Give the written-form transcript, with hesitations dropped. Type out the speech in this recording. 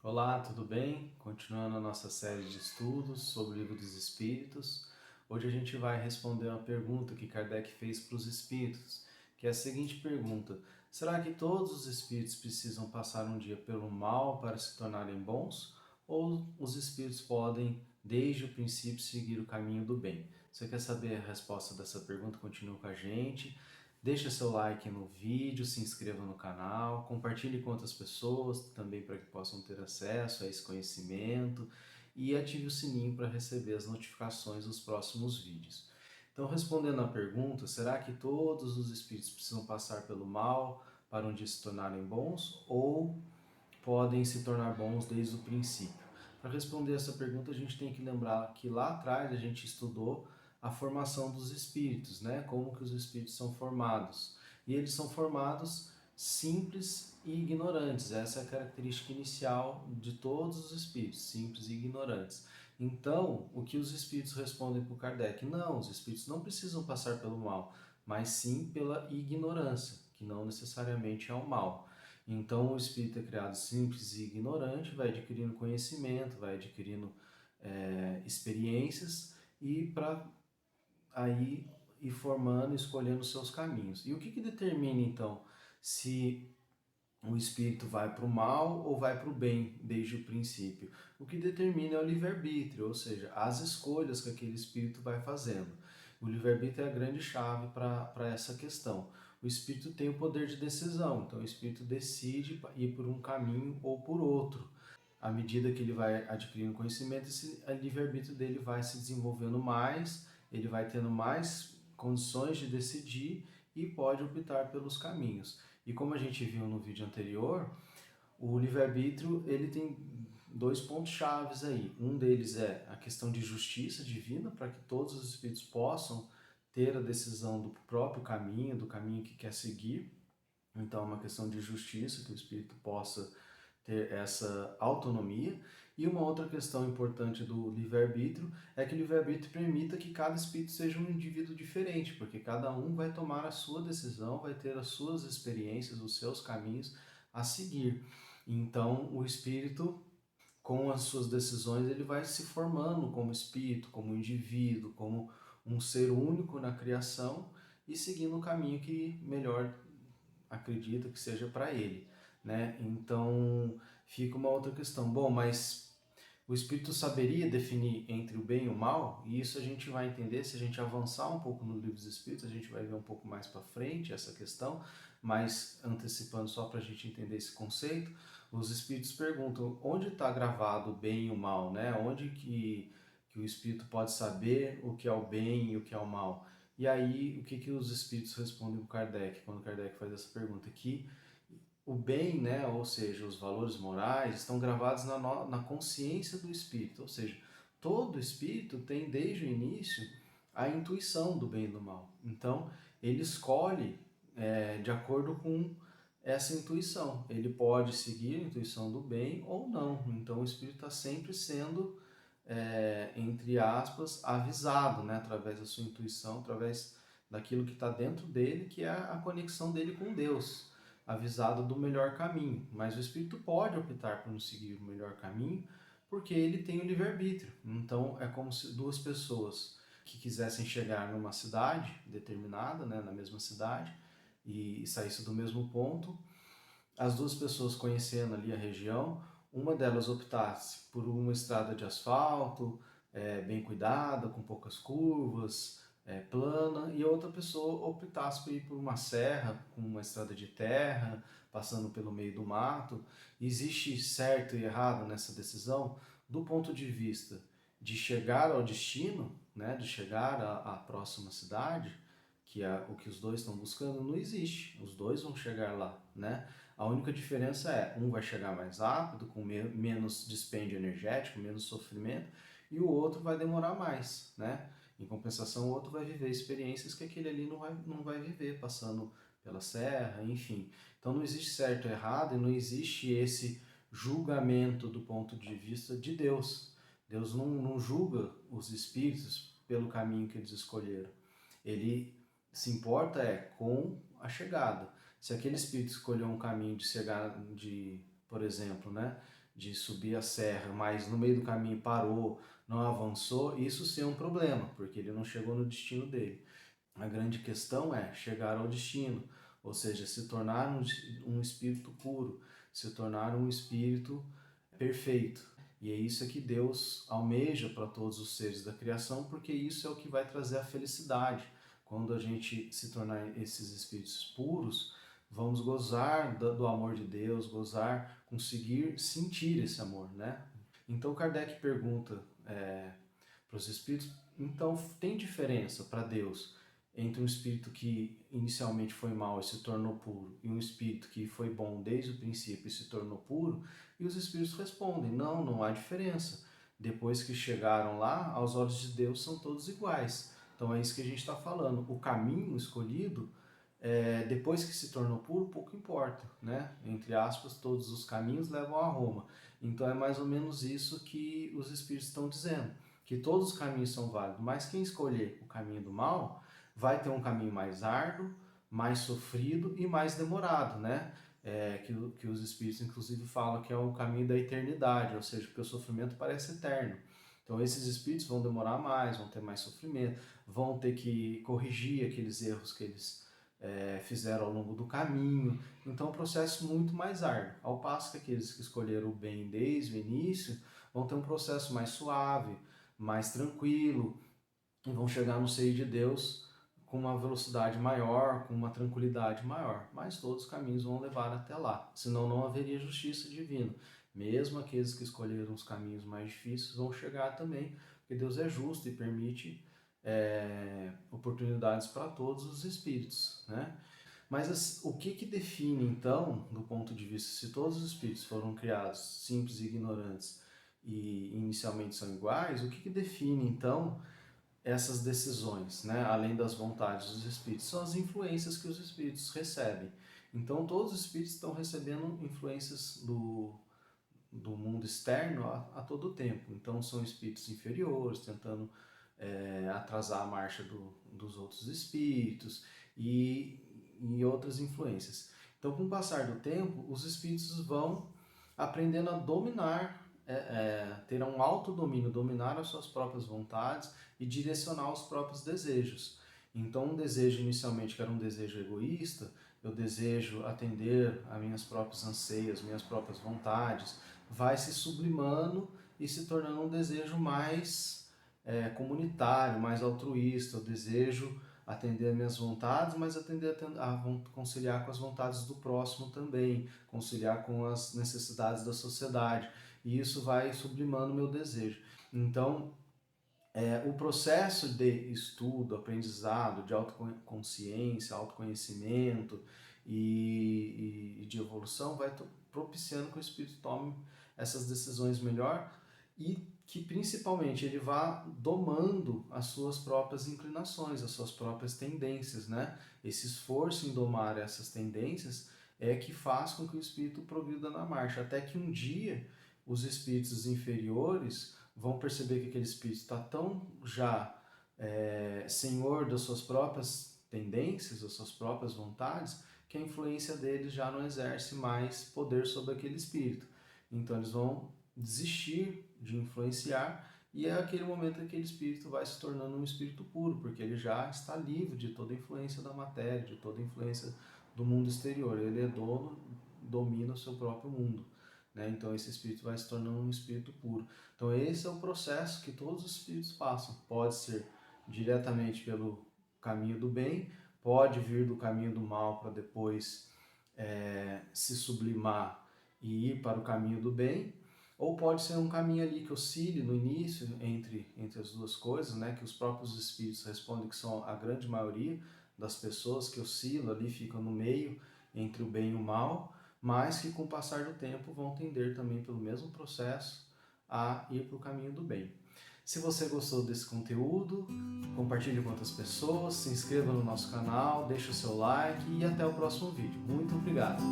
Olá, tudo bem? Continuando a nossa série de estudos sobre o Livro dos Espíritos, hoje a gente vai responder uma pergunta que Kardec fez para os espíritos, que é a seguinte pergunta: será que todos os espíritos precisam passar um dia pelo mal para se tornarem bons? Ou os espíritos podem, desde o princípio, seguir o caminho do bem? Você quer saber a resposta dessa pergunta? Continue com a gente. Deixa seu like no vídeo, se inscreva no canal, compartilhe com outras pessoas também para que possam ter acesso a esse conhecimento e ative o sininho para receber as notificações dos próximos vídeos. Então, respondendo à pergunta, será que todos os espíritos precisam passar pelo mal para um dia se tornarem bons ou podem se tornar bons desde o princípio? Para responder essa pergunta, a gente tem que lembrar que lá atrás a gente estudou a formação dos espíritos, né? Como que os espíritos são formados. E eles são formados simples e ignorantes. Essa é a característica inicial de todos os espíritos, simples e ignorantes. Então, o que os espíritos respondem para o Kardec? Não, os espíritos não precisam passar pelo mal, mas sim pela ignorância, que não necessariamente é o mal. Então, o espírito é criado simples e ignorante, vai adquirindo conhecimento, vai adquirindo experiências e para aí ir formando, escolhendo seus caminhos. E o que determina então se o espírito vai para o mal ou vai para o bem desde o princípio? O que determina é o livre-arbítrio, ou seja, as escolhas que aquele espírito vai fazendo. O livre-arbítrio é a grande chave para essa questão. O espírito tem o poder de decisão, então o espírito decide ir por um caminho ou por outro. À medida que ele vai adquirindo conhecimento, esse livre-arbítrio dele vai se desenvolvendo mais, ele vai tendo mais condições de decidir e pode optar pelos caminhos. E como a gente viu no vídeo anterior, o livre-arbítrio ele tem dois pontos chaves aí. Um deles é a questão de justiça divina, para que todos os espíritos possam ter a decisão do próprio caminho, do caminho que quer seguir. Então, é uma questão de justiça, que o espírito possa ter essa autonomia. E uma outra questão importante do livre-arbítrio é que o livre-arbítrio permita que cada espírito seja um indivíduo diferente, porque cada um vai tomar a sua decisão, vai ter as suas experiências, os seus caminhos a seguir. Então, o espírito, com as suas decisões, ele vai se formando como espírito, como indivíduo, como um ser único na criação e seguindo o caminho que melhor acredita que seja para ele, né? Então fica uma outra questão. Bom, mas o espírito saberia definir entre o bem e o mal? E isso a gente vai entender se a gente avançar um pouco no livro dos Espíritos, a gente vai ver um pouco mais para frente essa questão, mas antecipando só para a gente entender esse conceito, os espíritos perguntam onde está gravado o bem e o mal, né? Onde que o espírito pode saber o que é o bem e o que é o mal? E aí, o que os espíritos respondem para Kardec, quando Kardec faz essa pergunta? Que o bem, né, ou seja, os valores morais, estão gravados na consciência do espírito, ou seja, todo espírito tem desde o início a intuição do bem e do mal. Então, ele escolhe de acordo com essa intuição. Ele pode seguir a intuição do bem ou não. Então, o espírito está sempre sendo entre aspas, avisado, né, através da sua intuição, através daquilo que está dentro dele, que é a conexão dele com Deus, avisado do melhor caminho. Mas o espírito pode optar por não seguir o melhor caminho, porque ele tem o livre-arbítrio. Então é como se duas pessoas que quisessem chegar numa cidade determinada, né, na mesma cidade, e saísse do mesmo ponto, as duas pessoas conhecendo ali a região, uma delas optasse por uma estrada de asfalto, bem cuidada, com poucas curvas, plana, e a outra pessoa optasse por ir por uma serra, com uma estrada de terra, passando pelo meio do mato. Existe certo e errado nessa decisão? Do ponto de vista de chegar ao destino, né, de chegar à próxima cidade, que é o que os dois estão buscando, não existe. Os dois vão chegar lá, né? A única diferença é, um vai chegar mais rápido, com menos dispêndio energético, menos sofrimento, e o outro vai demorar mais, né? Em compensação, o outro vai viver experiências que aquele ali não vai viver, passando pela serra, enfim. Então não existe certo e errado, e não existe esse julgamento do ponto de vista de Deus. Deus não julga os espíritos pelo caminho que eles escolheram. Ele se importa com a chegada. Se aquele espírito escolheu um caminho de chegar, por exemplo, né, de subir a serra, mas no meio do caminho parou, não avançou, isso sim é um problema, porque ele não chegou no destino dele. A grande questão é chegar ao destino, ou seja, se tornar um espírito puro, se tornar um espírito perfeito. E é isso que Deus almeja para todos os seres da criação, porque isso é o que vai trazer a felicidade. Quando a gente se tornar esses espíritos puros, vamos gozar do amor de Deus, gozar, conseguir sentir esse amor, né? Então Kardec pergunta para os espíritos, então tem diferença para Deus entre um espírito que inicialmente foi mau e se tornou puro e um espírito que foi bom desde o princípio e se tornou puro? E os espíritos respondem, não, não há diferença. Depois que chegaram lá, aos olhos de Deus são todos iguais. Então é isso que a gente está falando. O caminho escolhido, depois que se tornou puro, pouco importa, né? Entre aspas, todos os caminhos levam a Roma. Então é mais ou menos isso que os espíritos estão dizendo, que todos os caminhos são válidos, mas quem escolher o caminho do mal vai ter um caminho mais árduo, mais sofrido e mais demorado, né? Que os espíritos inclusive falam que é o caminho da eternidade, ou seja, porque o sofrimento parece eterno. Então esses espíritos vão demorar mais, vão ter mais sofrimento, vão ter que corrigir aqueles erros que eles fizeram ao longo do caminho. Então é um processo muito mais árduo. Ao passo que aqueles que escolheram o bem desde o início vão ter um processo mais suave, mais tranquilo, e vão chegar no seio de Deus com uma velocidade maior, com uma tranquilidade maior. Mas todos os caminhos vão levar até lá, senão não haveria justiça divina. Mesmo aqueles que escolheram os caminhos mais difíceis vão chegar também, porque Deus é justo e permite oportunidades para todos os espíritos, né? Mas o que define, então, do ponto de vista, se todos os espíritos foram criados simples e ignorantes e inicialmente são iguais, o que define, então, essas decisões, né? Além das vontades dos espíritos? São as influências que os espíritos recebem. Então, todos os espíritos estão recebendo influências do mundo externo a todo tempo. Então, são espíritos inferiores, tentando atrasar a marcha dos outros espíritos e outras influências. Então, com o passar do tempo, os espíritos vão aprendendo a dominar, ter um autodomínio, dominar as suas próprias vontades e direcionar os próprios desejos. Então, um desejo inicialmente que era um desejo egoísta, eu desejo atender a minhas próprios anseios, minhas próprias vontades, vai se sublimando e se tornando um desejo mais comunitário, mais altruísta. Eu desejo atender as minhas vontades, mas a conciliar com as vontades do próximo também, conciliar com as necessidades da sociedade. E isso vai sublimando o meu desejo. Então, o processo de estudo, aprendizado, de autoconsciência, autoconhecimento e de evolução vai propiciando que o espírito tome essas decisões melhor e que principalmente ele vá domando as suas próprias inclinações, as suas próprias tendências, né? Esse esforço em domar essas tendências é que faz com que o espírito progrida na marcha, até que um dia os espíritos inferiores vão perceber que aquele espírito está tão já senhor das suas próprias tendências, das suas próprias vontades, que a influência deles já não exerce mais poder sobre aquele espírito. Então eles vão desistir de influenciar e é aquele momento que aquele espírito vai se tornando um espírito puro, porque ele já está livre de toda influência da matéria, de toda influência do mundo exterior. Ele é dono, domina o seu próprio mundo. Né? Então esse espírito vai se tornando um espírito puro. Então esse é o processo que todos os espíritos passam. Pode ser diretamente pelo caminho do bem, pode vir do caminho do mal para depois se sublimar e ir para o caminho do bem, ou pode ser um caminho ali que oscile no início entre as duas coisas, né? Que os próprios espíritos respondem que são a grande maioria das pessoas que oscilam ali, ficam no meio entre o bem e o mal, mas que com o passar do tempo vão tender também pelo mesmo processo a ir para o caminho do bem. Se você gostou desse conteúdo, compartilhe com outras pessoas, se inscreva no nosso canal, deixe o seu like e até o próximo vídeo. Muito obrigado!